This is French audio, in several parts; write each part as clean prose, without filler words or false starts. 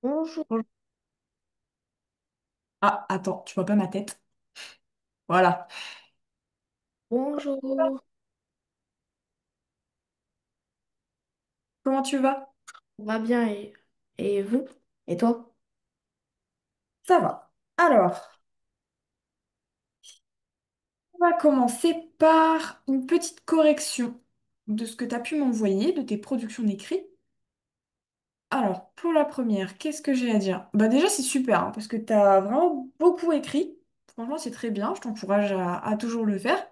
Bonjour. Ah, attends, tu vois pas ma tête? Voilà. Bonjour. Comment tu vas? On va bien et vous? Et toi? Ça va. Alors, on va commencer par une petite correction de ce que tu as pu m'envoyer, de tes productions d'écrit. Alors, pour la première, qu'est-ce que j'ai à dire? Bah déjà, c'est super, hein, parce que tu as vraiment beaucoup écrit. Franchement, c'est très bien, je t'encourage à toujours le faire.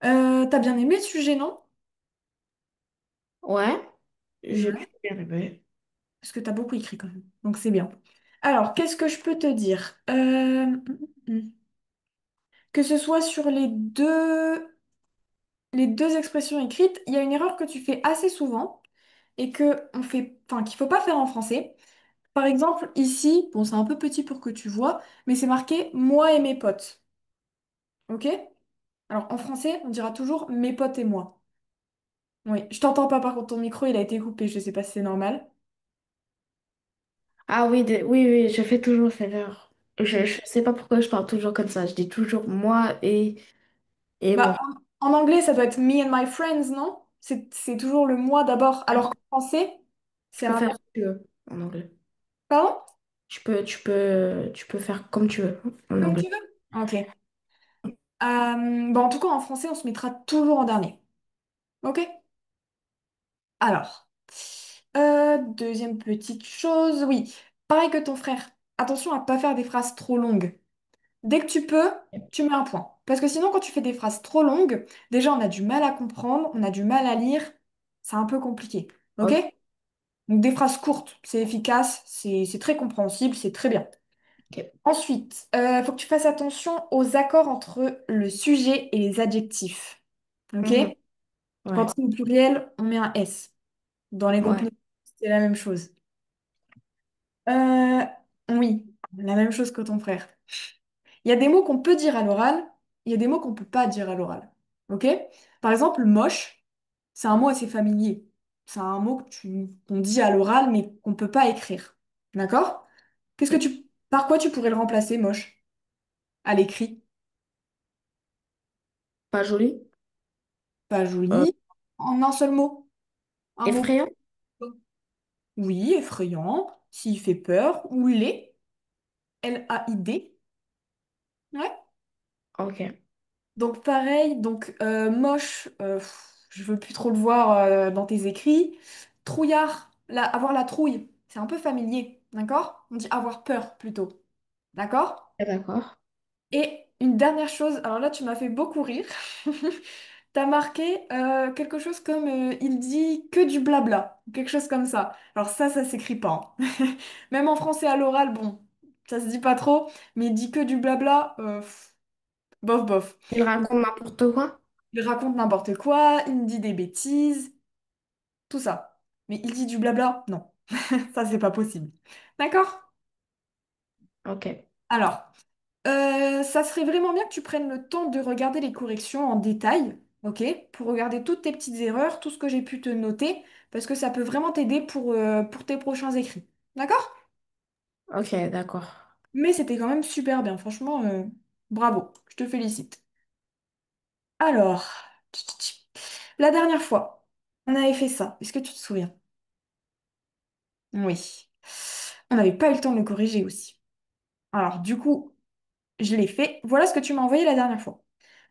T'as bien aimé le sujet, non? Ouais, j'ai pu Ouais. y arriver. Parce que tu as beaucoup écrit quand même, donc c'est bien. Alors, qu'est-ce que je peux te dire? Que ce soit sur les deux expressions écrites, il y a une erreur que tu fais assez souvent et enfin, qu'il faut pas faire en français. Par exemple, ici, bon, c'est un peu petit pour que tu vois, mais c'est marqué moi et mes potes. Ok? Alors en français, on dira toujours mes potes et moi. Oui, je t'entends pas par contre, ton micro il a été coupé, je sais pas si c'est normal. Ah oui, oui, oui, je fais toujours cette erreur. Je sais pas pourquoi je parle toujours comme ça. Je dis toujours moi et Bah, mon. en anglais, ça doit être me and my friends, non? C'est toujours le moi d'abord, alors qu'en français, Tu c'est peux faire l'inverse. ce que tu veux en anglais. Pardon? Tu peux faire comme tu veux en Comme anglais. tu veux. Ok. Bah, en tout cas, en français, on se mettra toujours en dernier. Ok? Alors, deuxième petite chose, oui. Pareil que ton frère. Attention à pas faire des phrases trop longues. Dès que tu peux, tu mets un point. Parce que sinon, quand tu fais des phrases trop longues, déjà, on a du mal à comprendre, on a du mal à lire. C'est un peu compliqué. Ok? Ok. Donc, des phrases courtes, c'est efficace, c'est très compréhensible, c'est très bien. Ensuite, il faut que tu fasses attention aux accords entre le sujet et les adjectifs. Ok? Mhm. Ouais, Quand c'est au pluriel, on met un S. Dans les groupes ouais. nominaux, c'est la même chose. Euh, oui, la même chose que ton frère. Il y a des mots qu'on peut dire à l'oral, il y a des mots qu'on peut pas dire à l'oral. Ok? Par exemple, moche, c'est un mot assez familier. C'est un mot qu'on dit à l'oral, mais qu'on peut pas écrire. D'accord? Par quoi tu pourrais le remplacer, moche, à l'écrit? Pas joli. Pas Euh, joli. En un seul mot. Un mot. Effrayant. Oui, effrayant, s'il fait peur, ou laid, Laid. Ouais. Ok. Donc pareil, moche, je veux plus trop le voir dans tes écrits. Trouillard, avoir la trouille, c'est un peu familier, d'accord? On dit avoir peur plutôt, d'accord? D'accord. Et une dernière chose, alors là tu m'as fait beaucoup rire. T'as marqué quelque chose comme il dit que du blabla, quelque chose comme ça. Alors ça s'écrit pas, hein. Même en français à l'oral, bon, ça se dit pas trop, mais il dit que du blabla, bof bof. Il raconte n'importe quoi. Il raconte n'importe quoi, il me dit des bêtises, tout ça. Mais il dit du blabla? Non, ça c'est pas possible. D'accord? Ok. Alors, ça serait vraiment bien que tu prennes le temps de regarder les corrections en détail, ok? Pour regarder toutes tes petites erreurs, tout ce que j'ai pu te noter, parce que ça peut vraiment t'aider pour tes prochains écrits. D'accord? Ok, d'accord. Mais c'était quand même super bien, franchement, bravo, je te félicite. Alors, la dernière fois, on avait fait ça, est-ce que tu te souviens? Oui. On n'avait pas eu le temps de le corriger aussi. Alors, du coup, je l'ai fait. Voilà ce que tu m'as envoyé la dernière fois.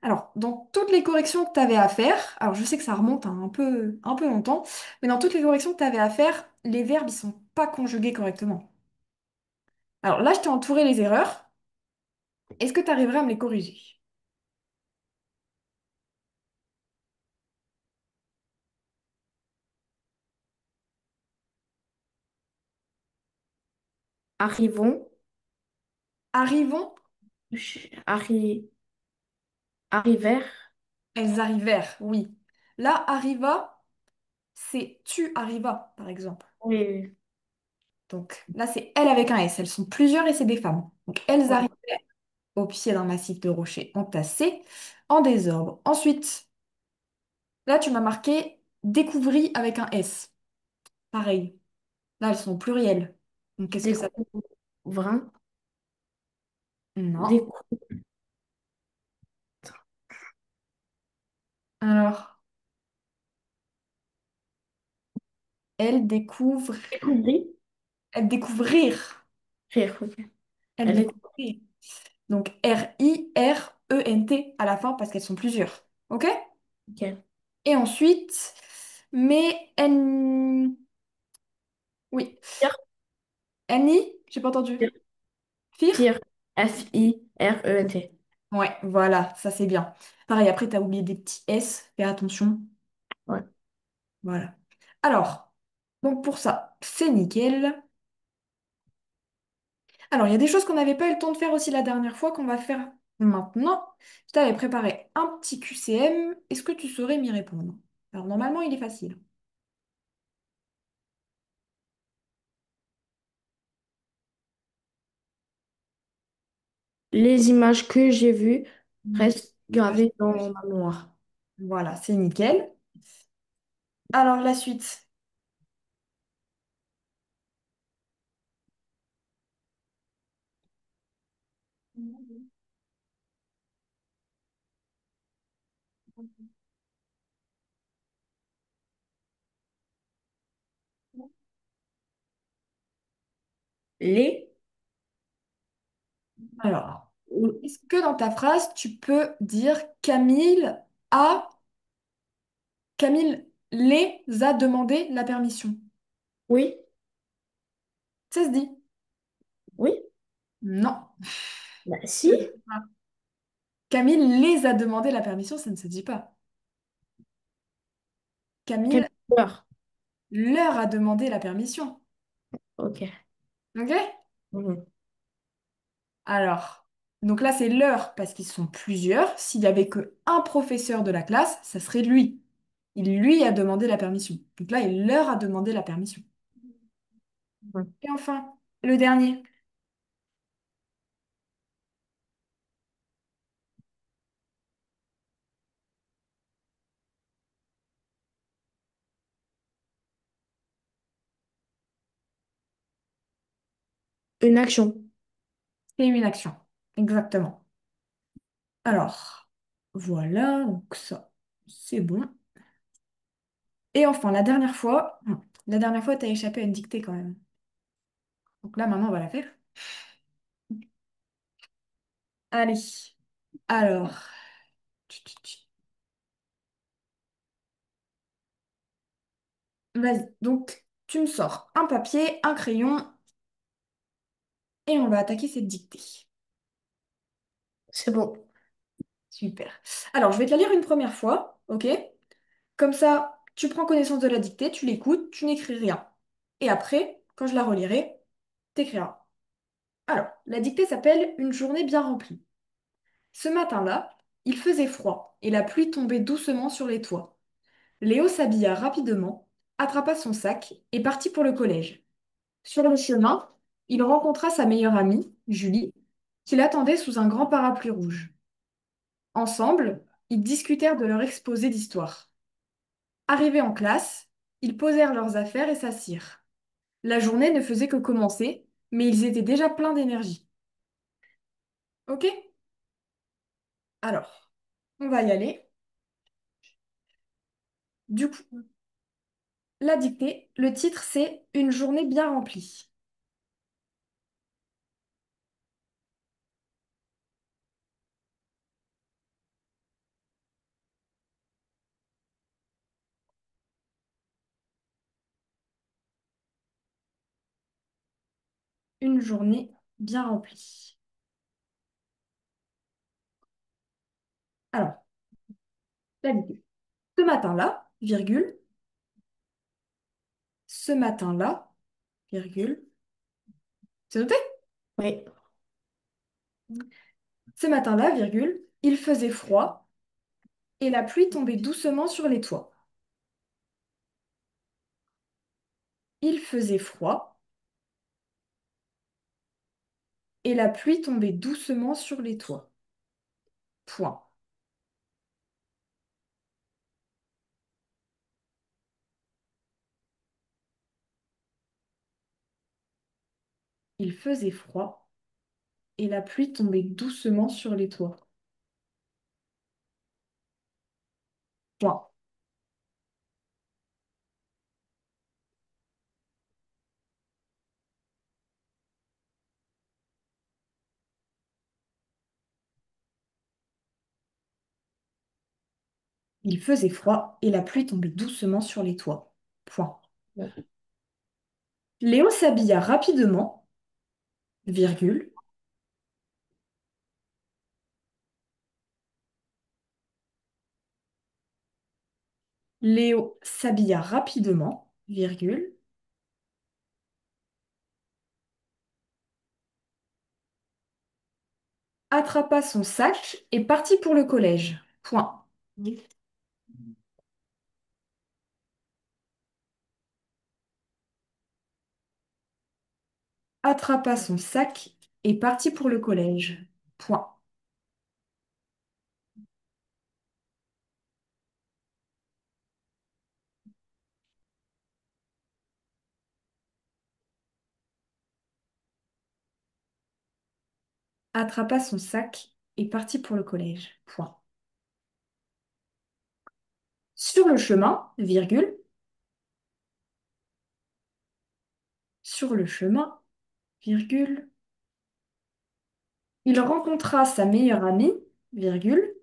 Alors, dans toutes les corrections que tu avais à faire, alors je sais que ça remonte à un peu longtemps, mais dans toutes les corrections que tu avais à faire, les verbes, ils sont pas conjugués correctement. Alors là, je t'ai entouré les erreurs. Est-ce que tu arriverais à me les corriger? Arrivons. Arrivons, Arri... Arrivèrent. elles arrivèrent, oui. Là, arriva, c'est tu arrivas, par exemple. Oui, Donc là, c'est elle avec un S. Elles sont plusieurs et c'est des femmes. Donc elles oui. arrivent au pied d'un massif de rochers entassés en désordre. Ensuite, là, tu m'as marqué découvrit avec un S. Pareil. Là, elles sont plurielles. Donc, qu'est-ce que ça... Découvrin. Non. Décou- Alors, elle découvre... Découvrir. Elle découvrir. Rire, ok. Elle Elle est... découvrir. Donc, Rirent à la fin parce qu'elles sont plusieurs. OK? Ok. Et ensuite, mais N... Oui. Fir. Annie, j'ai pas entendu. Fir. Fir? Fir. F-I-R-E-N-T. Ouais, voilà, ça c'est bien. Pareil, après, t'as oublié des petits S, fais attention. Ouais. Voilà. Alors, donc pour ça, c'est nickel. Alors, il y a des choses qu'on n'avait pas eu le temps de faire aussi la dernière fois qu'on va faire maintenant. Je t'avais préparé un petit QCM. Est-ce que tu saurais m'y répondre? Alors, normalement, il est facile. Les images que j'ai vues Mm. restent gravées dans ma mémoire. Voilà, c'est nickel. Alors, la suite. Les... Alors, est-ce que dans ta phrase, tu peux dire a... Camille les a demandé la permission? Oui. Ça se dit? Oui. Non. Bah Ça si. se dit pas. Camille les a demandé la permission, ça ne se dit pas. Quelle Camille couleur? leur a demandé la permission. Ok. Ok? Mhm. Alors, donc là, c'est leur parce qu'ils sont plusieurs. S'il y avait que un professeur de la classe, ça serait lui. Il lui a demandé la permission. Donc là, il leur a demandé la permission. Mhm. Et enfin, le dernier. Une action. C'est une action. Exactement. Alors, voilà, donc ça, c'est bon. Et enfin, la dernière fois, t'as échappé à une dictée quand même. Donc là, maintenant, on va la faire. Allez. Alors, vas-y. Donc, tu me sors un papier, un crayon, et on va attaquer cette dictée. C'est bon. Super. Alors, je vais te la lire une première fois, ok? Comme ça, tu prends connaissance de la dictée, tu l'écoutes, tu n'écris rien. Et après, quand je la relirai, t'écriras. Alors, la dictée s'appelle Une journée bien remplie. Ce matin-là, il faisait froid et la pluie tombait doucement sur les toits. Léo s'habilla rapidement, attrapa son sac et partit pour le collège. Sur le chemin, il rencontra sa meilleure amie, Julie, qui l'attendait sous un grand parapluie rouge. Ensemble, ils discutèrent de leur exposé d'histoire. Arrivés en classe, ils posèrent leurs affaires et s'assirent. La journée ne faisait que commencer, mais ils étaient déjà pleins d'énergie. Ok? Alors, on va y aller. Du coup, la dictée, le titre c'est Une journée bien remplie. Une journée bien remplie. Alors, la dictée. Ce matin-là, virgule, ce matin-là, virgule. C'est noté? Oui. Ce matin-là, virgule, il faisait froid et la pluie tombait doucement sur les toits. Il faisait froid et la pluie tombait doucement sur les toits. Point. Il faisait froid et la pluie tombait doucement sur les toits. Point. Il faisait froid et la pluie tombait doucement sur les toits. Point. Ouais. Léo s'habilla rapidement, virgule. Léo s'habilla rapidement, virgule. Attrapa son sac et partit pour le collège. Point. Attrapa son sac et partit pour le collège. Point. Attrapa son sac et partit pour le collège. Point. Sur le chemin, virgule. Sur le chemin, virgule. Il rencontra sa meilleure amie, virgule.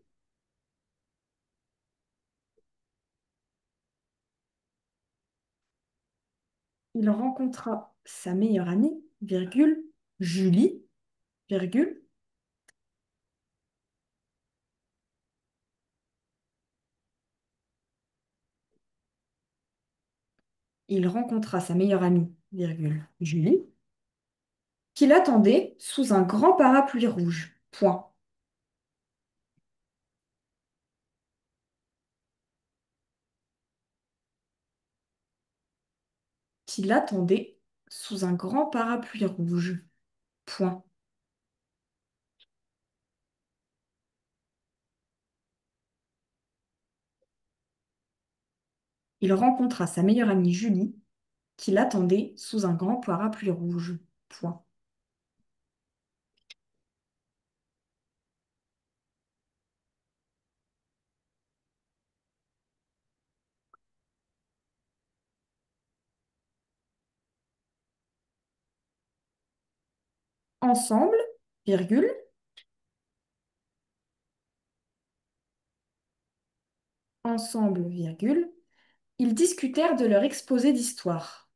Il rencontra sa meilleure amie, virgule, Julie, virgule. Il rencontra sa meilleure amie, virgule, Julie, qui l'attendait sous un grand parapluie rouge. Point. Qui l'attendait sous un grand parapluie rouge. Point. Il rencontra sa meilleure amie Julie, qui l'attendait sous un grand parapluie rouge. Point. Ensemble, virgule, ensemble, virgule, ils discutèrent de leur exposé d'histoire.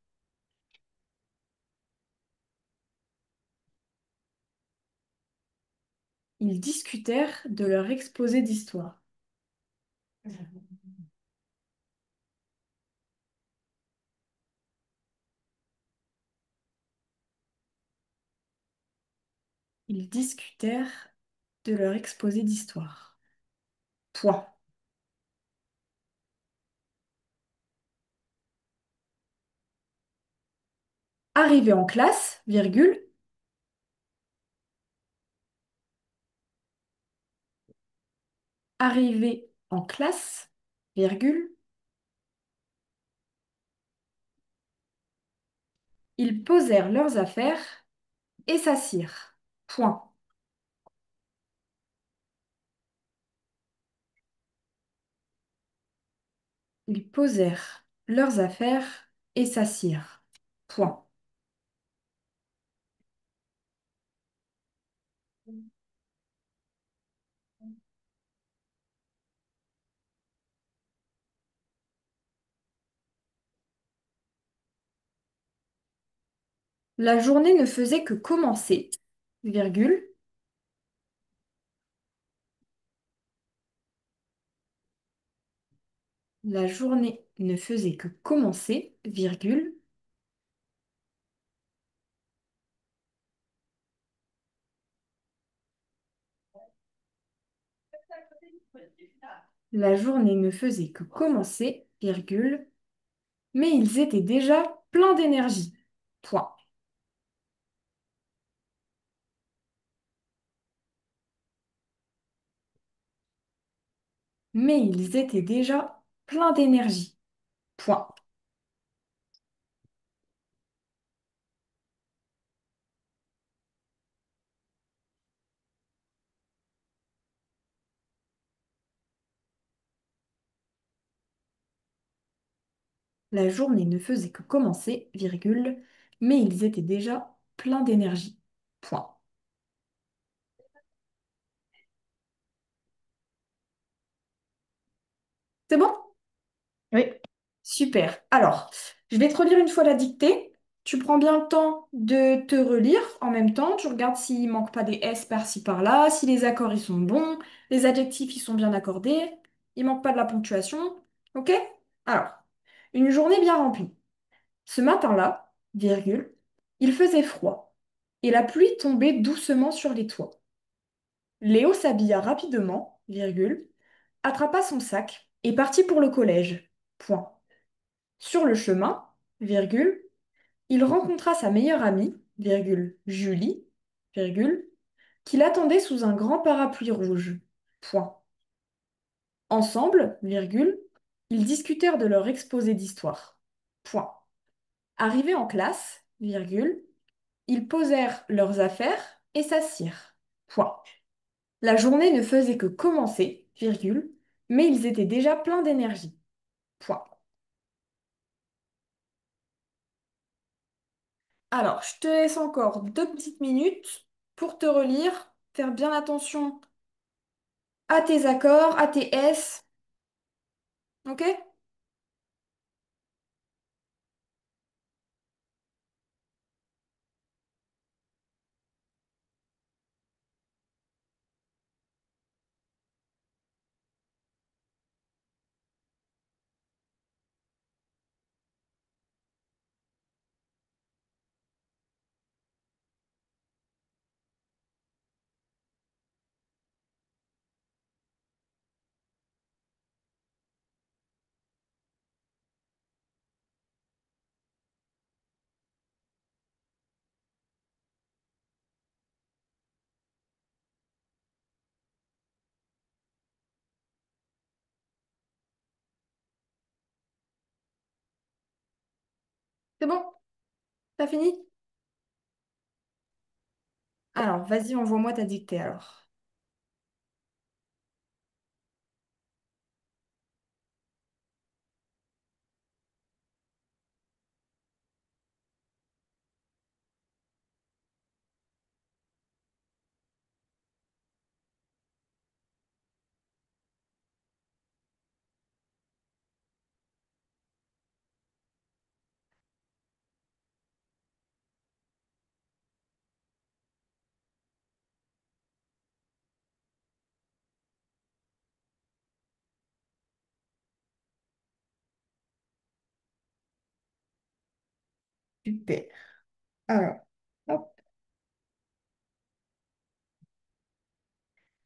Ils discutèrent de leur exposé d'histoire. Ils discutèrent de leur exposé d'histoire. Point. Arrivé en classe, virgule, arrivé en classe, virgule, ils posèrent leurs affaires et s'assirent. Point. Ils posèrent leurs affaires et s'assirent. Point. La journée ne faisait que commencer, virgule. La journée ne faisait que commencer, virgule. La journée ne faisait que commencer, virgule. Mais ils étaient déjà pleins d'énergie. Point. Mais ils étaient déjà pleins d'énergie. Point. La journée ne faisait que commencer, virgule, mais ils étaient déjà pleins d'énergie. Point. C'est bon? Oui. Super. Alors, je vais te relire une fois la dictée. Tu prends bien le temps de te relire en même temps. Tu regardes s'il manque pas des S par-ci par-là, si les accords ils sont bons, les adjectifs ils sont bien accordés, il manque pas de la ponctuation. Ok? Alors, une journée bien remplie. Ce matin-là, virgule, il faisait froid et la pluie tombait doucement sur les toits. Léo s'habilla rapidement, virgule, attrapa son sac et partit pour le collège. Point. Sur le chemin, virgule, il rencontra sa meilleure amie, virgule, Julie, virgule, qui l'attendait sous un grand parapluie rouge. Point. Ensemble, virgule, ils discutèrent de leur exposé d'histoire. Point. Arrivés en classe, virgule, ils posèrent leurs affaires et s'assirent. Point. La journée ne faisait que commencer, virgule, mais ils étaient déjà pleins d'énergie. Point. Alors, je te laisse encore 2 petites minutes pour te relire, faire bien attention à tes accords, à tes S, ok? C'est bon? T'as fini? Alors, vas-y, envoie-moi ta dictée alors. Super. Alors, hop.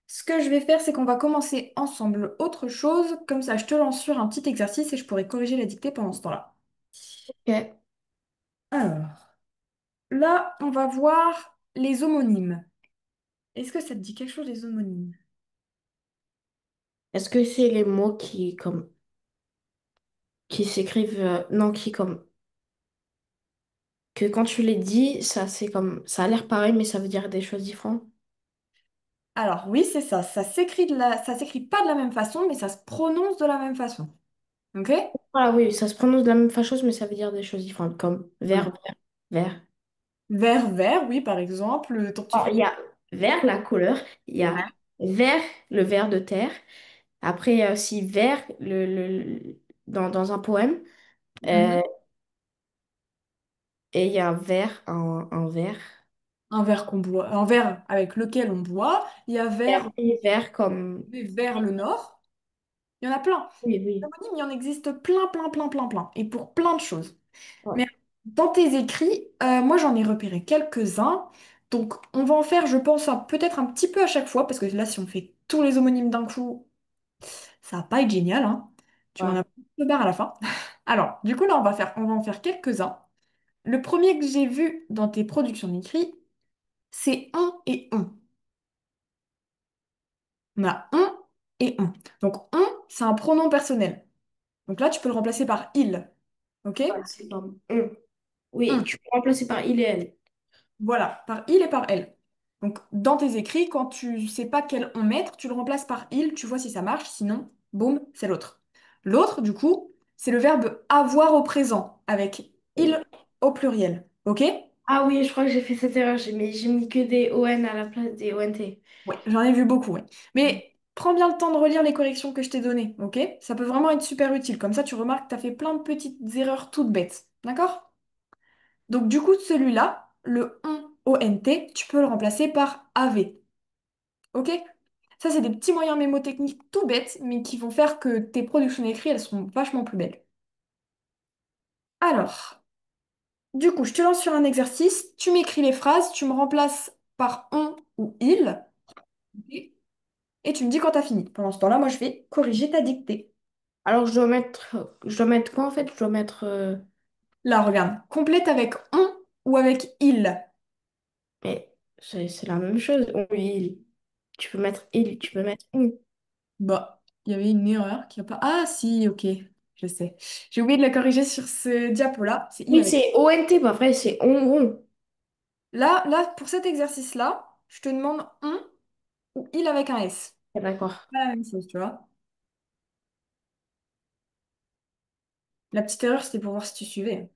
Ce que je vais faire, c'est qu'on va commencer ensemble autre chose. Comme ça, je te lance sur un petit exercice et je pourrai corriger la dictée pendant ce temps-là. Ok. Alors, là, on va voir les homonymes. Est-ce que ça te dit quelque chose, les homonymes? Est-ce que c'est les mots qui s'écrivent, non, qui comme, que quand tu les dis, ça c'est comme, ça a l'air pareil, mais ça veut dire des choses différentes? Alors, oui, c'est ça. Ça s'écrit pas de la même façon, mais ça se prononce de la même façon. Ok? Ah oui, ça se prononce de la même chose, mais ça veut dire des choses différentes, comme vert, Oui. vert, vert. Vert, vert, oui, par exemple. Ton petit Alors, frère. il y a vert, la couleur, il y a Ouais. vert, le vert de terre. Après, il y a aussi vert, dans un poème. Euh, Mhm. et il y a un vert, un vert. Un verre qu'on boit, un verre avec lequel on boit. Il y a Et vert, après, vert comme... vers le nord. Il y en a plein. Oui, oui. Homonyme, il y en existe plein, plein, plein, plein, plein. Et pour plein de choses. Ouais. Mais dans tes écrits, moi j'en ai repéré quelques-uns. Donc on va en faire, je pense, peut-être un petit peu à chaque fois, parce que là, si on fait tous les homonymes d'un coup, ça va pas être génial, hein. Tu vas en Ouais. avoir un peu barre à la fin. Alors, du coup, là, on va en faire quelques-uns. Le premier que j'ai vu dans tes productions d'écrit, c'est un et on. On a un et on. Donc, on, c'est un pronom personnel. Donc là, tu peux le remplacer par il. OK? Ouais, c'est comme on. Oui, On. tu peux remplacer par il et elle. Voilà, par il et par elle. Donc, dans tes écrits, quand tu sais pas quel on mettre, tu le remplaces par il, tu vois si ça marche. Sinon, boum, c'est l'autre. L'autre, du coup, C'est le verbe avoir au présent avec il au pluriel. Ok? Ah oui, je crois que j'ai fait cette erreur. J'ai mis que des ON à la place des ONT. Oui, j'en ai vu beaucoup, oui. Mais prends bien le temps de relire les corrections que je t'ai données, ok? Ça peut vraiment être super utile. Comme ça, tu remarques que tu as fait plein de petites erreurs toutes bêtes. D'accord? Donc, du coup, celui-là, le ONT, tu peux le remplacer par AV. Ok? Ça, c'est des petits moyens mémotechniques tout bêtes, mais qui vont faire que tes productions écrites, elles seront vachement plus belles. Alors, du coup, je te lance sur un exercice. Tu m'écris les phrases, tu me remplaces par on ou il, ok, et tu me dis quand t'as fini. Pendant ce temps-là, moi, je vais corriger ta dictée. Alors, je dois mettre quoi en fait? Je dois mettre. Là, regarde. Complète avec on ou avec il. Mais c'est la même chose. Oui, tu peux mettre il, tu peux mettre on. Bah, il y avait une erreur qui a pas. Ah, si, ok, je sais. J'ai oublié de la corriger sur ce diapo-là. C'est il Oui, avec. c'est ONT, pas vrai, c'est on. Là, pour cet exercice-là, je te demande on ou il avec un S. Ah, d'accord. Pas la même chose, tu vois. La petite erreur, c'était pour voir si tu suivais.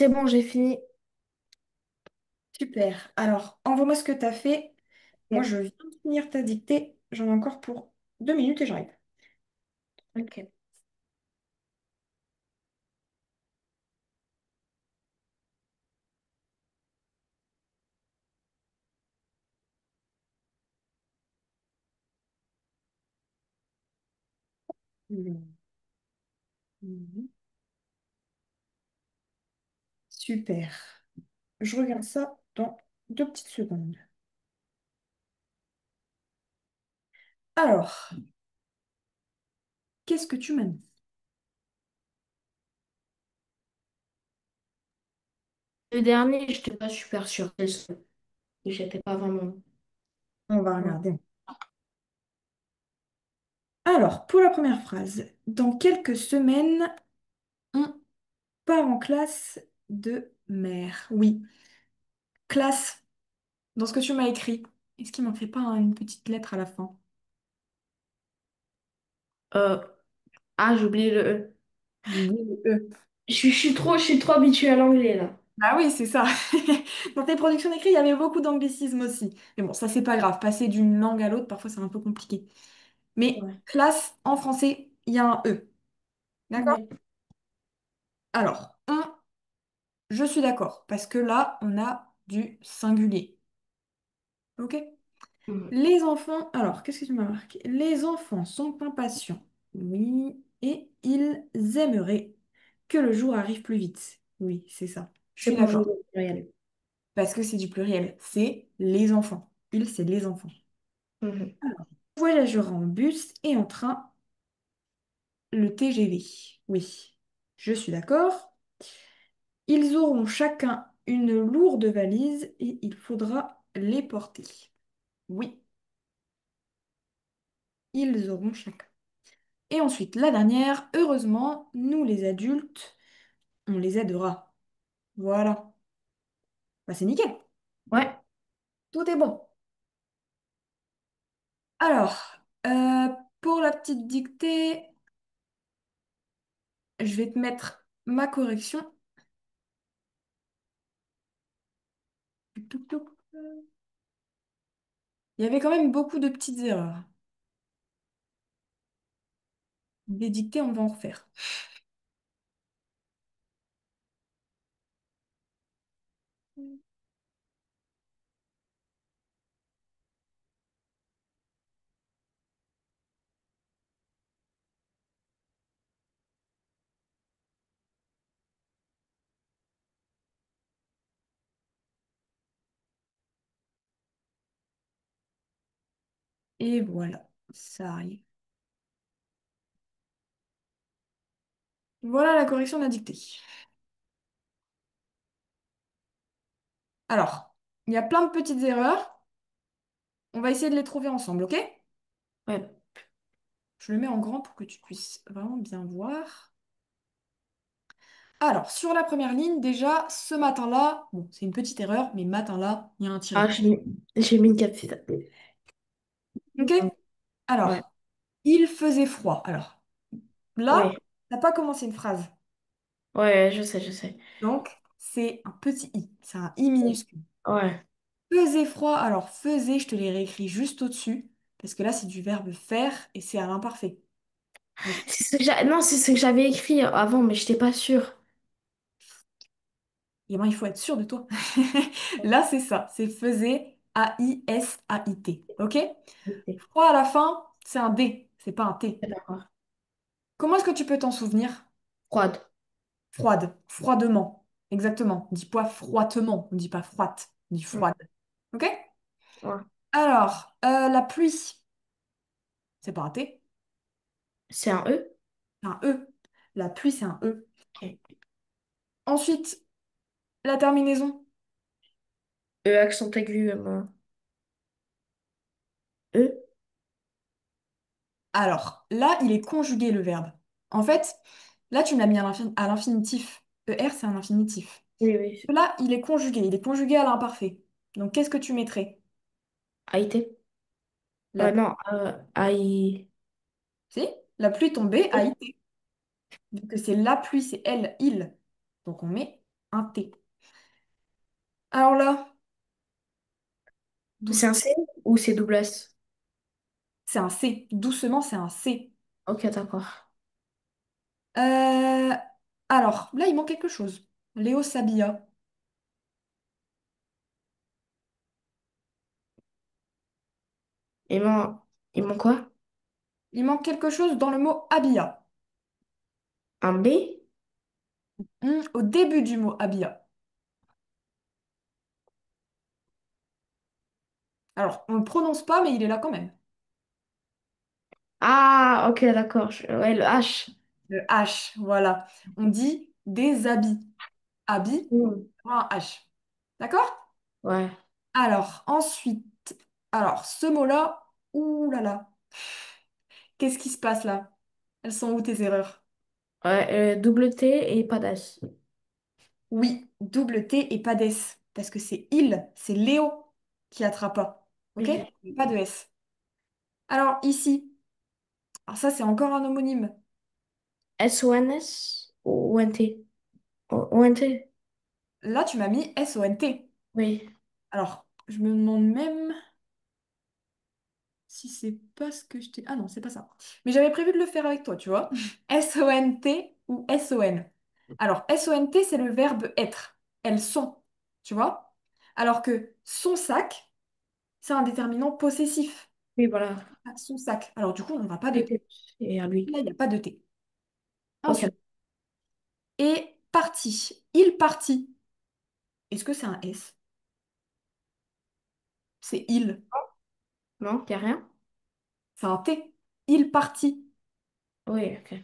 C'est bon, j'ai fini. Super. Alors, envoie-moi ce que tu as fait. Moi, Ok. je viens de finir ta dictée. J'en ai encore pour 2 minutes et j'arrive. Ok. Mhm. Mhm. Super. Je regarde ça dans 2 petites secondes. Alors, qu'est-ce que tu m'as mis? Le dernier, je n'étais pas super sûre. J'étais pas vraiment. On va Ouais. regarder. Alors, pour la première phrase, dans quelques semaines, on part en classe de mer. Oui, classe, dans ce que tu m'as écrit. Est-ce qu'il manquerait pas une petite lettre à la fin? Euh, ah, j'ai oublié le E. Oui, le E. Je suis trop habituée à l'anglais là. Ah oui, c'est ça. Dans tes productions d'écrit, il y avait beaucoup d'anglicisme aussi. Mais bon, ça, c'est pas grave. Passer d'une langue à l'autre, parfois, c'est un peu compliqué. Mais Ouais. classe, en français, il y a un E. D'accord? Ouais. Alors, je suis d'accord. Parce que là, on a du singulier. OK? Mhm. Les enfants, alors, qu'est-ce que tu m'as marqué? Les enfants sont impatients. Oui. Et ils aimeraient que le jour arrive plus vite. Oui, c'est ça. Je C'est suis conjugué d'accord. au pluriel. Parce que c'est du pluriel. C'est les enfants. Ils, c'est les enfants. Mhm. Alors, voyagera en bus et en train, le TGV. Oui, je suis d'accord. Ils auront chacun une lourde valise et il faudra les porter. Oui, ils auront chacun. Et ensuite, la dernière, heureusement, nous les adultes, on les aidera. Voilà. Bah, c'est nickel. Ouais. Tout est bon. Alors, euh, pour la petite dictée, je vais te mettre ma correction. Touc, touc. Il y avait quand même beaucoup de petites erreurs. Des dictées, on va en refaire. Et voilà, ça arrive. Voilà la correction de la dictée. Alors, il y a plein de petites erreurs. On va essayer de les trouver ensemble, ok? Ouais. Je le mets en grand pour que tu puisses vraiment bien voir. Alors, sur la première ligne, déjà, ce matin-là, bon, c'est une petite erreur, mais matin-là, il y a un Ah, tiret. j'ai mis une capitale. Ok? Ouais. Alors, il faisait froid. Alors, là, Ouais. t'as pas commencé une phrase. Ouais, je sais, je sais. Donc, c'est un petit i. C'est un i minuscule. Ouais. Faisait froid. Alors, faisait, je te l'ai réécrit juste au-dessus, parce que là, c'est du verbe faire et c'est à l'imparfait. Ok. Non, c'est ce que j'avais écrit avant, mais je n'étais pas sûre. Et ben, il faut être sûr de toi. Là, c'est ça. C'est faisait, A-I-S-A-I-T. Ok? Ok. Froid à la fin, c'est un D, c'est pas un T. D'accord. Comment est-ce que tu peux t'en souvenir? Froide. Froide, froidement. Exactement. On dit pas froidement, on dit pas froide, on dit Mm. froide. Ok? Ouais. Alors, la pluie, c'est pas un T, C'est un E? c'est un E. La pluie, c'est un E. Ok. Ensuite, la terminaison. E accent aigu. E? Alors, là, il est conjugué le verbe. En fait, là, tu me l'as mis à l'infinitif. ER, c'est un infinitif. Oui, oui. Là, il est conjugué à l'imparfait. Donc, qu'est-ce que tu mettrais? Haïté? La, Non, Haï. si, la pluie tombée a été. Vu que c'est la pluie, c'est elle, il. Donc, on met. Un T. Alors là, C'est un doucement, C ou c'est double S? c'est un C. Doucement, c'est un C. Ok, d'accord. Euh, alors, là, il manque quelque chose. Léo s'habilla. Et moi, ils m'ont quoi? Il manque quelque chose dans le mot habilla. Un B? Au début du mot habilla. Alors, on ne le prononce pas, mais il est là quand même. Ah, ok, d'accord. Ouais, le H. Le H, voilà. On dit des habits. Habit, Hmm. un H. D'accord? Ouais. Ensuite, ce mot-là, ouh là là, qu'est-ce qui se passe là? Elles sont où tes erreurs? Ouais, double T et pas d'S. Oui, double T et pas d'S. Parce que c'est il, c'est Léo qui attrapa. Ok? Oui. Pas de S. Alors ici, ça c'est encore un homonyme. S-O-N-S ou O-N-T? O-N-T? Là, tu m'as mis S-O-N-T. Oui. Alors, je me demande même si c'est pas ce que je t'ai... Ah non, c'est pas ça. Mais j'avais prévu de le faire avec toi, tu vois. S-O-N-T ou S-O-N. Alors, S-O-N-T, c'est le verbe être. Elles sont, tu vois. Alors que son sac, c'est un déterminant possessif. Oui, voilà. Ah, son sac. Alors, du coup, on n'aura pas de T. C'était- Et à lui. Là, il n'y a pas de T. Ok. Ensuite, et parti. Il partit. Est-ce que c'est un S? C'est il. Non, y a rien? C'est un T. Il partit. Oui, ok.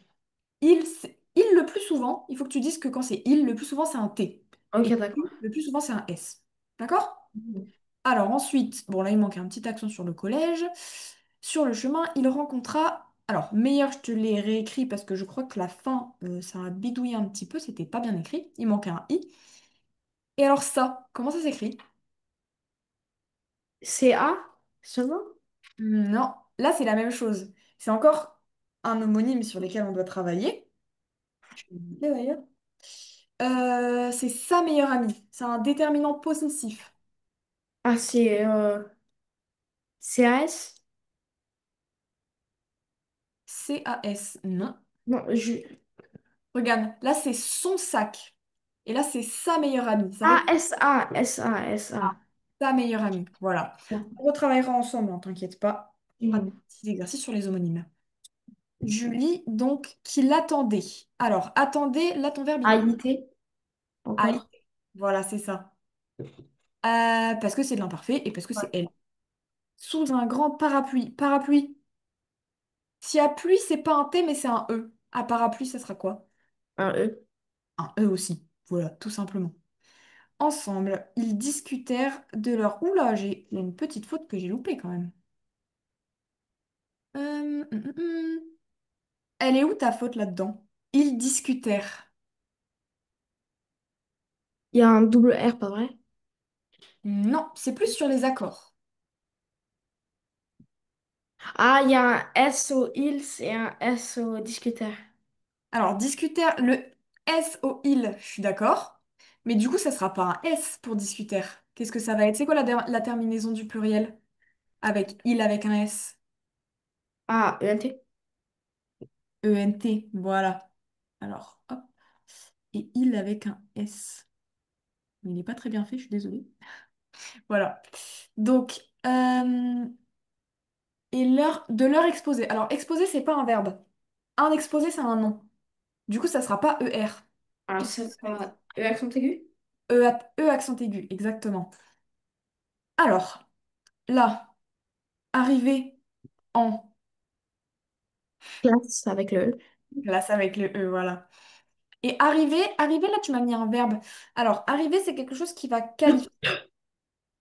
Il le plus souvent, il faut que tu dises que quand c'est il, le plus souvent c'est un T. Ok, Et d'accord. le plus souvent c'est un S. D'accord? Alors ensuite, bon là il manque un petit accent sur le collège. Sur le chemin, il rencontra... Alors, meilleur, je te l'ai réécrit parce que je crois que la fin, ça a bidouillé un petit peu, c'était pas bien écrit. Il manque un I. Et alors ça, comment ça s'écrit? C-A seulement? Non, là c'est la même chose. C'est encore un homonyme sur lequel on doit travailler. Je vais le noter, d'ailleurs. C'est sa meilleure amie. C'est un déterminant possessif. Ah, c'est C-A-S? C-A-S, non. Non, Regarde, là c'est son sac. Et là c'est sa meilleure amie. Ça Ah, répond S-A, S-A, à S-A. sa meilleure amie. Voilà. On retravaillera ensemble, hein, t'inquiète pas. On fera des Hmm. petits exercices sur les homonymes. Julie, donc, qui l'attendait. Alors, attendez, là ton verbe il est A-I-T, à. encore? Voilà, c'est ça. Parce que c'est de l'imparfait et parce que c'est Ouais. elle. Sous un grand parapluie. Parapluie. Si à pluie, c'est pas un T, mais c'est un E. À parapluie, ça sera quoi? Un E. Un E aussi. Voilà, tout simplement. Ensemble, ils discutèrent de leur... Oula, il y a une petite faute que j'ai loupée quand même. Hum, hum. Elle est où ta faute là-dedans? Ils discutèrent. Il y a un double R, pas vrai? Non, c'est plus sur les accords. Ah, il y a un S au ils et un S au discuteur. Alors, discutèrent, le S au il, je suis d'accord. Mais du coup, ça sera pas un S pour discutèrent. Qu'est-ce que ça va être? C'est quoi la terminaison du pluriel? Avec il avec un S. Ah, E-N-T. E-N-T, voilà. Alors, hop. Et il avec un S. Il n'est pas très bien fait, je suis désolée. Voilà. Donc, de leur exposé. Alors, exposé, c'est pas un verbe. Un exposé, c'est un nom. Du coup, ça sera pas ER. Alors, Qu'est-ce que ça ça va être? sera E accent aigu. E accent aigu, exactement. Alors, là, arrivé en Classe avec le E. classe avec le E, voilà. Et arrivé, là, tu m'as mis un verbe. Alors, arrivé, c'est quelque chose qui va qualifier.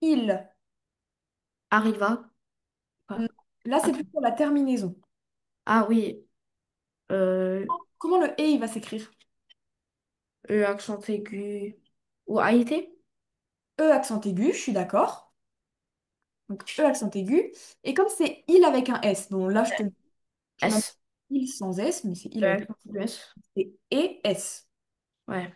Il. Arriva. Non. Quoi? Là, c'est plus Attends. pour la terminaison. Ah oui. Euh, Comment le E, il va s'écrire? E accent aigu. Ou A-I-T? E accent aigu, je suis d'accord. Donc, E accent aigu. Et comme c'est il avec un S, bon, là, tu m'as mis S. il sans S, mais c'est il E avec un accent aigu S. S. C'est E, S. Ouais.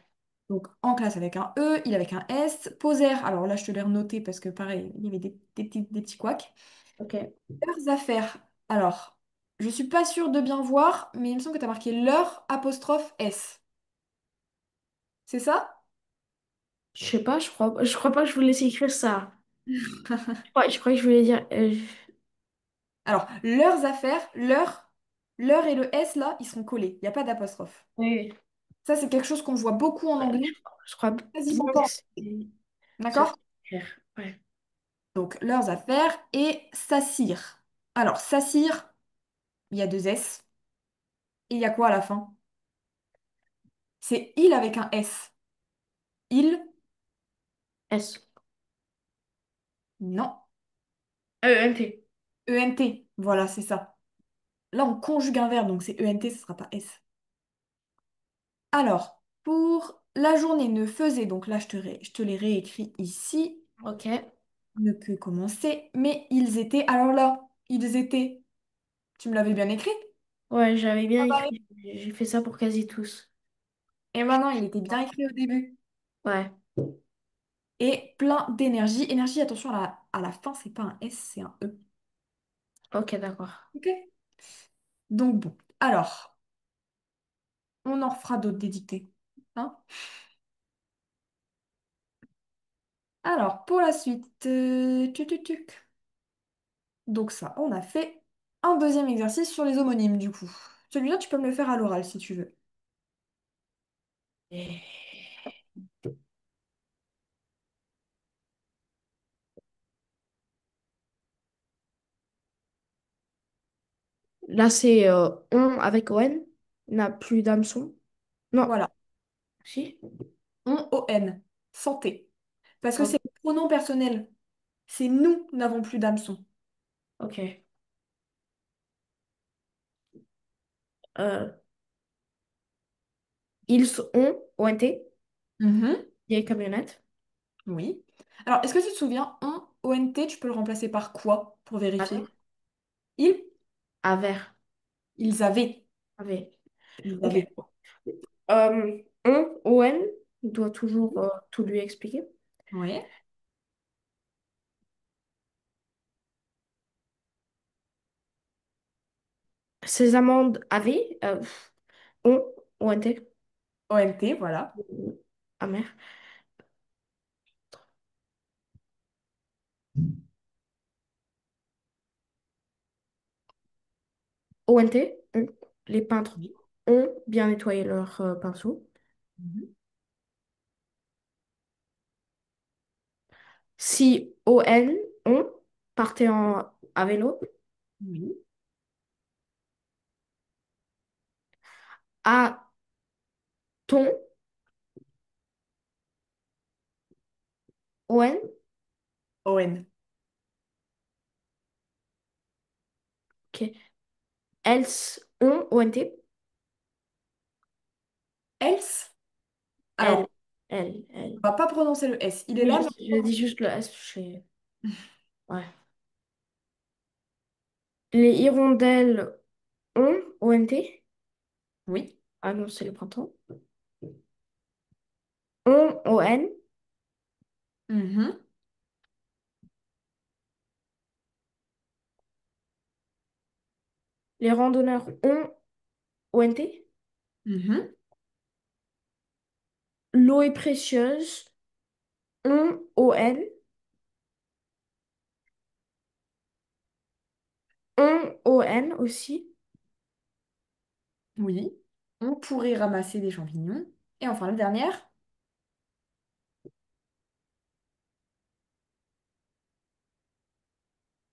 Donc en classe avec un E, il avec un S. Poser, alors là je te l'ai renoté parce que pareil, il y avait des petits couacs. Ok. Leurs affaires. Alors, je suis pas sûre de bien voir, mais il me semble que tu as marqué leur apostrophe S. C'est ça? Je sais pas, je crois pas que je voulais laisser écrire ça. Je crois que je voulais dire. Alors, leurs affaires, leur et le S là, ils seront collés. Il n'y a pas d'apostrophe. Oui, Ça, c'est quelque chose qu'on voit beaucoup en ouais, anglais, je crois quasiment bien pas que en français. ça D'accord? c'est clair. Ouais. Donc, leurs affaires et s'assire. Alors, s'assire, il y a deux S. Et il y a quoi à la fin? C'est il avec un S. Il, S. non. E-N-T. ENT. Voilà, c'est ça. Là, on conjugue un verbe, donc c'est ENT, ce sera pas S. Alors, pour la journée ne faisait, donc là, je te l'ai réécrit ici, Ok. ne peut commencer, mais ils étaient. Alors là, ils étaient. Tu me l'avais bien écrit? Ouais, j'avais bien Ah bah oui. écrit. J'ai fait ça pour quasi tous. Et maintenant, il était bien écrit au début. Ouais. Et plein d'énergie. Énergie, attention, à la fin, c'est pas un S, c'est un E. Ok, d'accord. Ok. Donc bon. Alors, on en refera d'autres des dictées. Hein. Alors, pour la suite, tuc, tuc, tuc. Donc ça, on a fait un deuxième exercice sur les homonymes, du coup. Celui-là, tu peux me le faire à l'oral si tu veux. Et là, c'est on avec ON. N'a plus d'hameçon. Non. Voilà. Si? On, santé. Parce que Ok. c'est le pronom personnel. C'est nous n'avons plus d'hameçon. Ok. Euh, ils ont ONT. Mhm. Vieille camionnette. Oui. Alors, est-ce que tu te souviens, ONT, tu peux le remplacer par quoi pour vérifier? Avec. Ils, Avec. ils avaient. Avec. Ils Ok. avaient. ON, doit toujours tout lui expliquer. Oui. Ces amendes avaient. On, ONT. ONT, voilà. Amer. ONT. Les peintres Oui. ont bien nettoyé leur pinceau. Mhm. Si ON, on partait à vélo. Oui. A-ton, ON. ON. Ok. Else, on, ONT. Else. Elle, Alors, elle. on va pas prononcer le S. Il est Oui, là, je, mais sais, je dis juste le S. Ouais. Les hirondelles ont, ONT. oui. Ah non, c'est le printemps. On, ON. Mhm. Les randonneurs ont, ONT. Mhm. L'eau est précieuse, ont, ON. On, ON aussi. Oui. On pourrait ramasser des champignons. Et enfin, la dernière,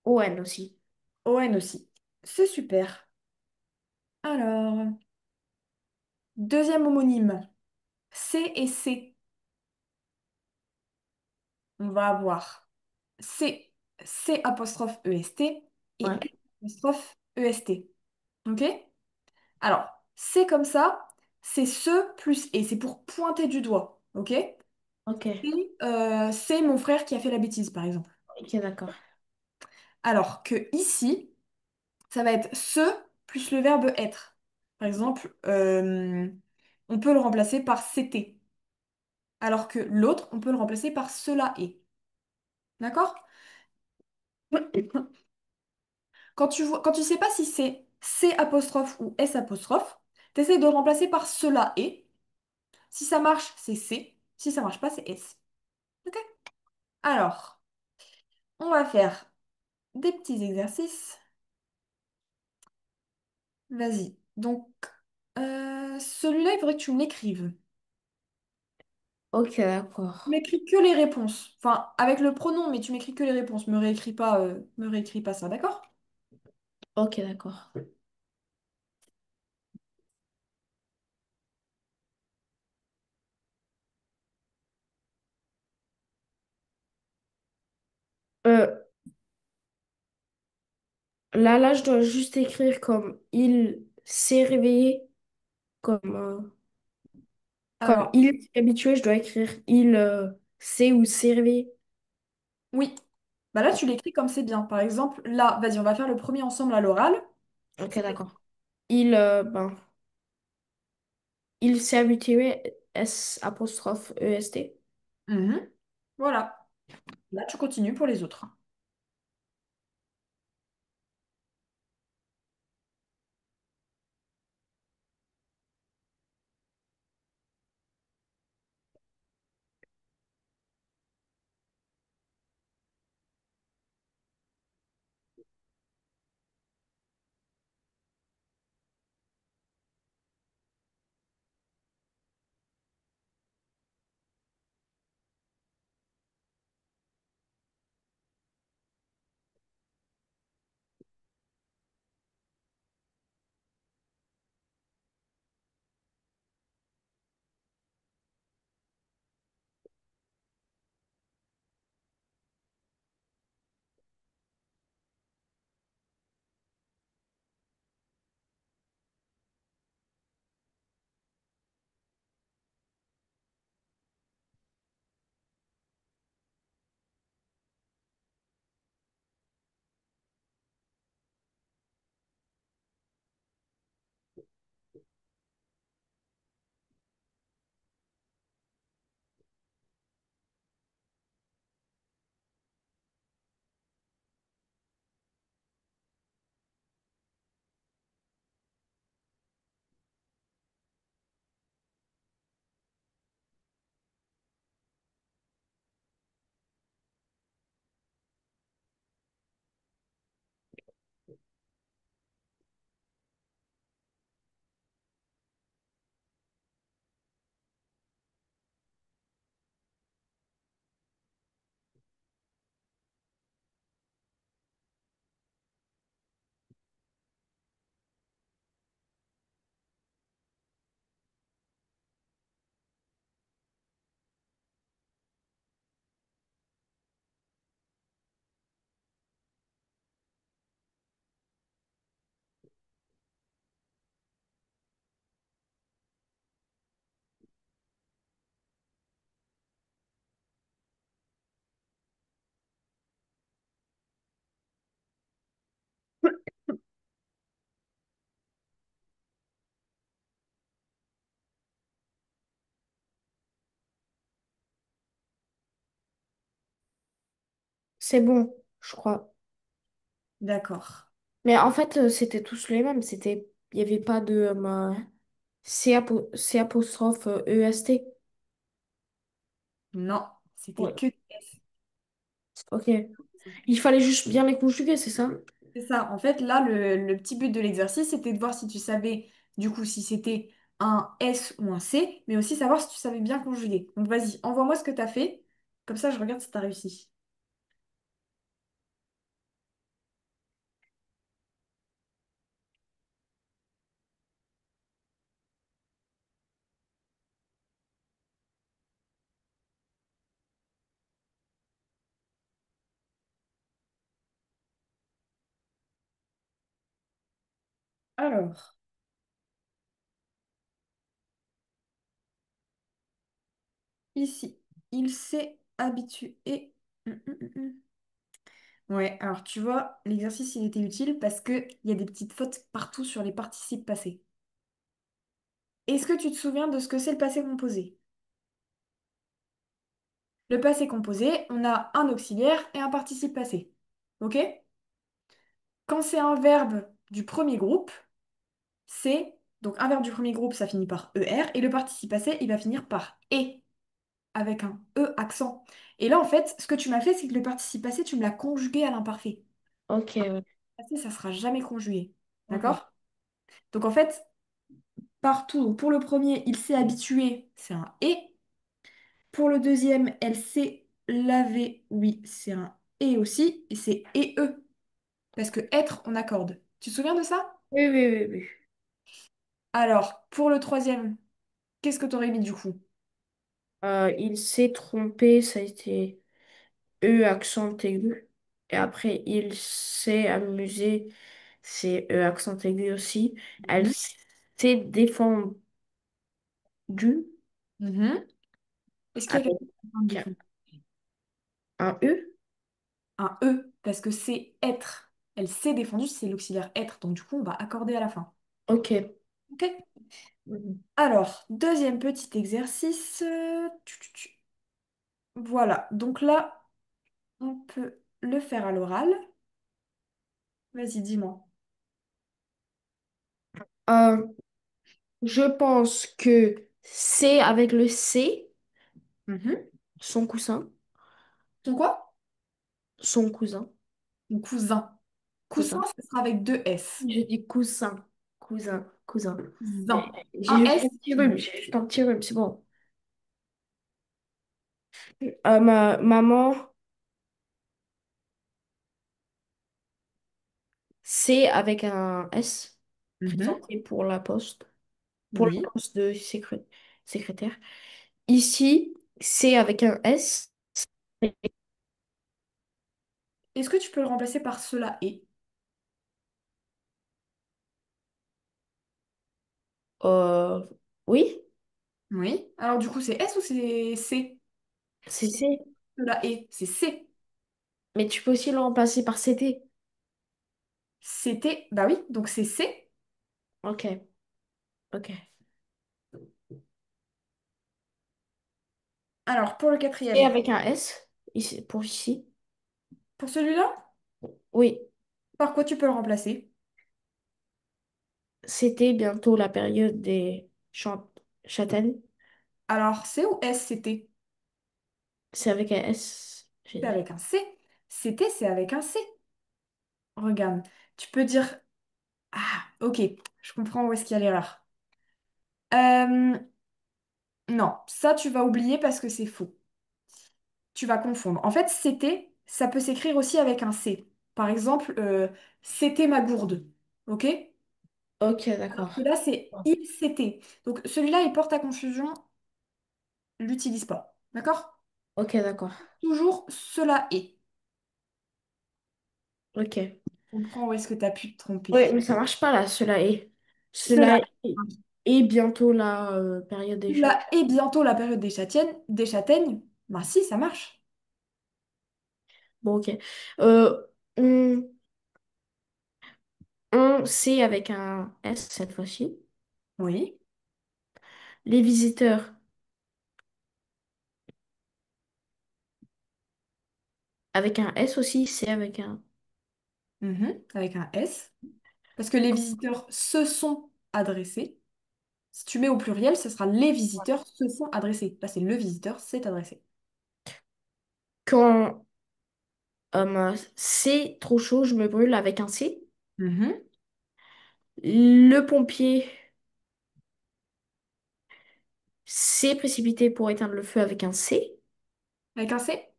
ON aussi. ON aussi. C'est super. Alors, deuxième homonyme, C et C. On va avoir C, C apostrophe EST et Ouais. S apostrophe EST. OK? Alors, C comme ça, c'est ce plus et. C'est pour pointer du doigt. OK? Ok. Et, c'est mon frère qui a fait la bêtise, par exemple. Ok, d'accord. Alors que ici, ça va être ce plus le verbe être. Par exemple, on peut le remplacer par c'était. alors que l'autre, on peut le remplacer par cela est. D'accord? Quand tu sais pas si c'est C apostrophe ou S apostrophe, tu essaies de le remplacer par cela est. Si ça marche, c'est C. Si ça marche pas, c'est S. Ok? Alors, on va faire des petits exercices. Vas-y. Donc, celui-là, il faudrait que tu me l'écrives. Ok, Tu d'accord. m'écris que les réponses. Enfin, avec le pronom, mais tu m'écris que les réponses. Me réécris pas ça, d'accord? Ok, d'accord. Euh, là, je dois juste écrire comme il s'est réveillé, comme, comme Alors, il s'est habitué, je dois écrire il s'est ou s'est réveillé. oui. Bah là, tu l'écris comme c'est bien. Par exemple, là, vas-y, on va faire le premier ensemble à l'oral. Ok, d'accord. Ben, il s'est habitué, S apostrophe EST. Mhm. Voilà. Là, tu continues pour les autres. C'est bon, je crois. D'accord. Mais en fait, c'était tous les mêmes. Il n'y avait pas de C apostrophe EST. Non, c'était Ouais, que S. ok. Il fallait juste bien les conjuguer, c'est ça? C'est ça. En fait, là, le petit but de l'exercice, c'était de voir si tu savais, du coup, si c'était un S ou un C, mais aussi savoir si tu savais bien conjuguer. Donc, vas-y, envoie-moi ce que tu as fait. Comme ça, je regarde si tu as réussi. Alors, ici, il s'est habitué. Ouais, alors tu vois, l'exercice, il était utile parce qu'il y a des petites fautes partout sur les participes passés. Est-ce que tu te souviens de ce que c'est le passé composé? Le passé composé, on a un auxiliaire et un participe passé. OK? Quand c'est un verbe du premier groupe, c'est donc un verbe du premier groupe, ça finit par ER et le participe passé, il va finir par E avec un E accent. Et là, en fait, ce que tu m'as fait, c'est que le participe passé, tu me l'as conjugué à l'imparfait. Ok, ouais. Passé, ça sera jamais conjugué. Mhm. D'accord? Donc en fait, partout, donc pour le premier, il s'est habitué, c'est un et. Pour le deuxième, elle s'est lavée, oui, c'est un et aussi, et c'est et e. Parce que être, on accorde. Tu te souviens de ça? Oui, oui, oui, oui. Alors, pour le troisième, qu'est-ce que tu aurais mis du coup? Il s'est trompé, ça a été E accent aigu. Et après, il s'est amusé, c'est E accent aigu aussi. Elle Mhm. s'est défendue Mhm. Est-ce qu'il y a avec quelque chose du coup? un E. Un e, parce que c'est être. Elle s'est défendue, c'est l'auxiliaire être. Donc du coup, on va accorder à la fin. Ok. Ok? Mhm. Alors, deuxième petit exercice. Voilà. Donc là, on peut le faire à l'oral. Vas-y, dis-moi. Euh, je pense que c'est avec le C, Mhm. son cousin. Ton quoi? Son cousin. Ton cousin. Coussin, Cousin. ce sera avec deux S. Je dis cousin. Cousin. Cousin. Zin. Un J'ai juste S. un petit rhume. J'ai juste un petit rhume, c'est bon. Ma maman, c'est avec un S, Mhm. présenté pour la poste. Pour le Oui. poste de secrétaire. Ici, c'est avec un S. Est-ce que tu peux le remplacer par cela et? Euh, oui, Oui. Alors du coup, c'est S ou c'est C? c'est C. Cela et. C'est C. Mais tu peux aussi le remplacer par CT. C'était. Bah oui, donc c'est C. Ok, ok. Alors, pour le Et quatrième. avec un S, ici, pour ici. Pour celui-là, Oui, par quoi tu peux le remplacer? c'était bientôt la période des châtaignes. Alors, C ou S, c'était? C'est avec un S, j'ai C'est dit. avec un C. C'était, c'est avec un C. Regarde. Tu peux dire. Ah, ok. Je comprends où est-ce qu'il y a l'erreur. Euh, non, ça, tu vas oublier parce que c'est faux. Tu vas confondre. En fait, c'était, ça peut s'écrire aussi avec un C. Par exemple, c'était ma gourde. Ok? Ok, Alors d'accord. que là, c'est il s'était. Donc, celui-là, il porte à confusion. L'utilise pas. D'accord? Ok, d'accord. Toujours cela est. Ok. Comprends où est-ce que tu as pu te Oui, tromper. mais ça marche pas là, cela est. Cela Cela est bientôt la période des chats. Cela est bientôt la période des châtaignes. Des châtaignes. Ben si, ça marche. Bon, ok. Euh, on, on c'est avec un S cette fois-ci. Oui. Les visiteurs avec un S aussi, c'est avec un. Mhm. Avec un S. Parce que les visiteurs se sont adressés. Si tu mets au pluriel, ce sera les visiteurs se sont adressés. Là, c'est le visiteur s'est adressé. Quand c'est trop chaud, je me brûle avec un C. Mhm. Le pompier s'est précipité pour éteindre le feu avec un C, Avec un C?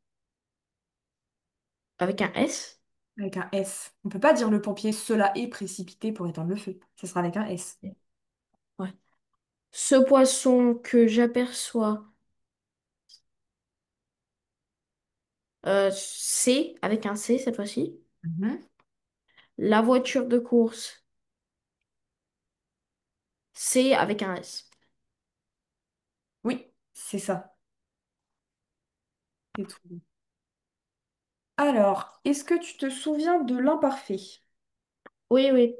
avec un S. Avec un S. On peut pas dire le pompier cela est précipité pour éteindre le feu. Ça sera avec un S. Ouais. Ce poisson que j'aperçois, C, avec un C cette fois-ci. Mhm. La voiture de course, C avec un S. Oui, c'est ça. C'est tout. Alors, est-ce que tu te souviens de l'imparfait? Oui, oui.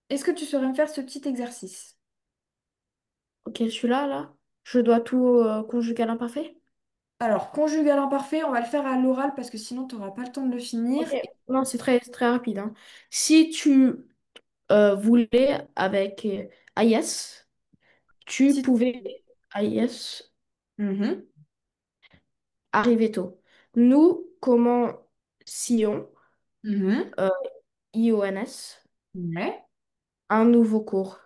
Est-ce que tu saurais me faire ce petit exercice? Ok, celui-là, là, je dois tout conjuguer à l'imparfait? Alors, conjugal imparfait, on va le faire à l'oral parce que sinon, tu n'auras pas le temps de le finir. Ok. Non, c'est très rapide, hein. Si tu voulais avec AIS, tu Si pouvais tu- AIS Mhm. arriver tôt. Nous commencions Mhm. euh, IONS Ouais. un nouveau cours.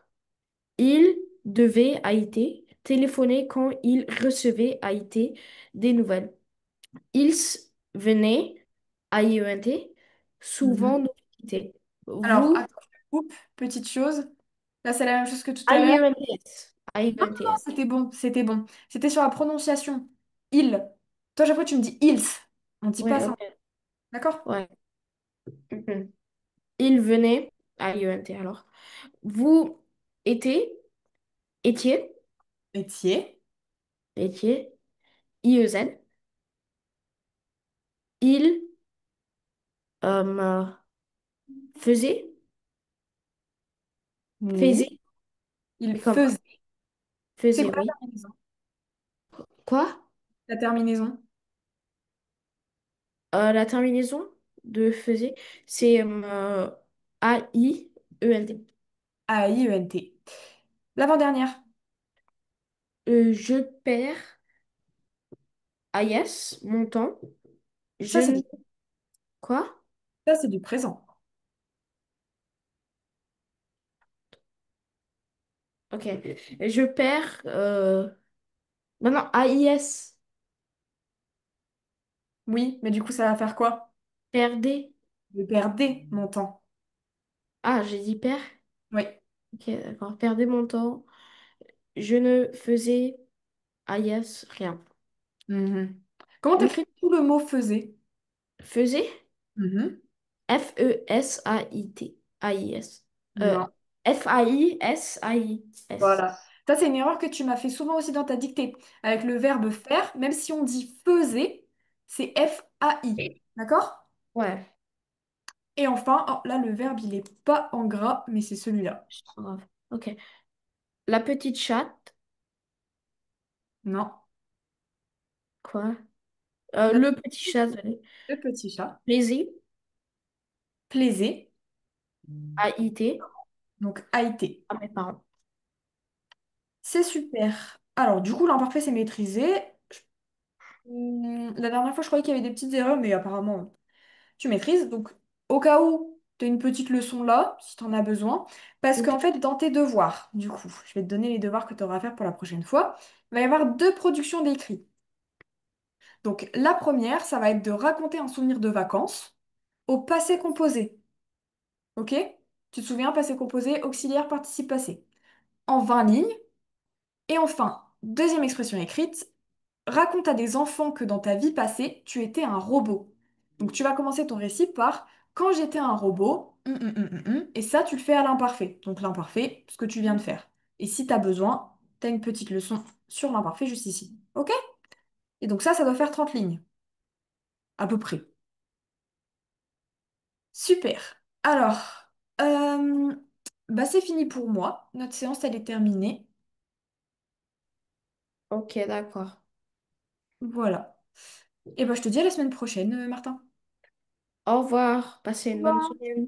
Il devait Haïti téléphoner quand il recevait Haïti des nouvelles. Venait à IENT souvent Mhm. nous quitter. Alors, Vous, attends, je coupe, petite chose. Là, c'est la même chose que tout à à l'heure. IENTS, à Non, non, IENTS. c'était bon, c'était bon. C'était sur la prononciation. Il. Toi, à chaque fois, tu me dis ils. On ne dit pas Ouais, ça. ok. D'accord? Ouais. Mhm. Il venait à IENT alors. Vous étiez, étiez, Métier. étiez, IEZ. Il euh, faisait, Oui. faisait, Il mais comment? faisait. C'est Faisait, quoi la oui. terminaison? Quoi? La terminaison. La terminaison de faisait, c'est AIENT. A-I-E-N-T. L'avant-dernière. Je perds, ah yes, mon temps. Je Ça, c'est ne... du, Quoi? ça, c'est du présent. Ok. Je perds... Non, non, AIS. Oui, mais du coup, ça va faire quoi? Perdez. Je perdais mon temps. Ah, j'ai dit perd. Oui. Ok, d'accord. Perdez mon temps. Je ne faisais AIS rien. Mhm. Comment Nous t'écris tout le mot faisait? faisait Mhm. FESAIT. AIS. Euh, Non. FAISAIS. Voilà. Ça, c'est une erreur que tu m'as fait souvent aussi dans ta dictée. Avec le verbe faire, même si on dit faisait, c'est F-A-I. D'accord? Ouais, Et enfin, oh, là, le verbe, il est pas en gras, mais c'est celui-là. c'est pas grave. Ok. La petite chatte. Non. Quoi? La Le petit chat, désolé. Le petit chat. Plaisir. Plaisait. AIT. Donc, a été. À mes parents. C'est super. Alors, du coup, l'imparfait, c'est maîtrisé. La dernière fois, je croyais qu'il y avait des petites erreurs, mais apparemment, tu maîtrises. Donc, au cas où tu as une petite leçon là, si tu en as besoin, parce Ok. qu'en fait, dans tes devoirs, du coup, je vais te donner les devoirs que tu auras à faire pour la prochaine fois, il va y avoir deux productions d'écrits. Donc, la première, ça va être de raconter un souvenir de vacances au passé composé. Ok? Tu te souviens, passé composé, auxiliaire, participe passé. En 20 lignes. Et enfin, deuxième expression écrite, raconte à des enfants que dans ta vie passée, tu étais un robot. Donc tu vas commencer ton récit par quand j'étais un robot, et ça tu le fais à l'imparfait. Donc l'imparfait, ce que tu viens de faire. Et si tu as besoin, tu as une petite leçon sur l'imparfait juste ici. OK? Et donc ça doit faire 30 lignes, à peu près. Super. Alors, bah c'est fini pour moi. Notre séance, elle est terminée. Ok, d'accord. Voilà. Et bah je te dis à la semaine prochaine, Martin. Au revoir. Passez Au une bonne revoir. semaine.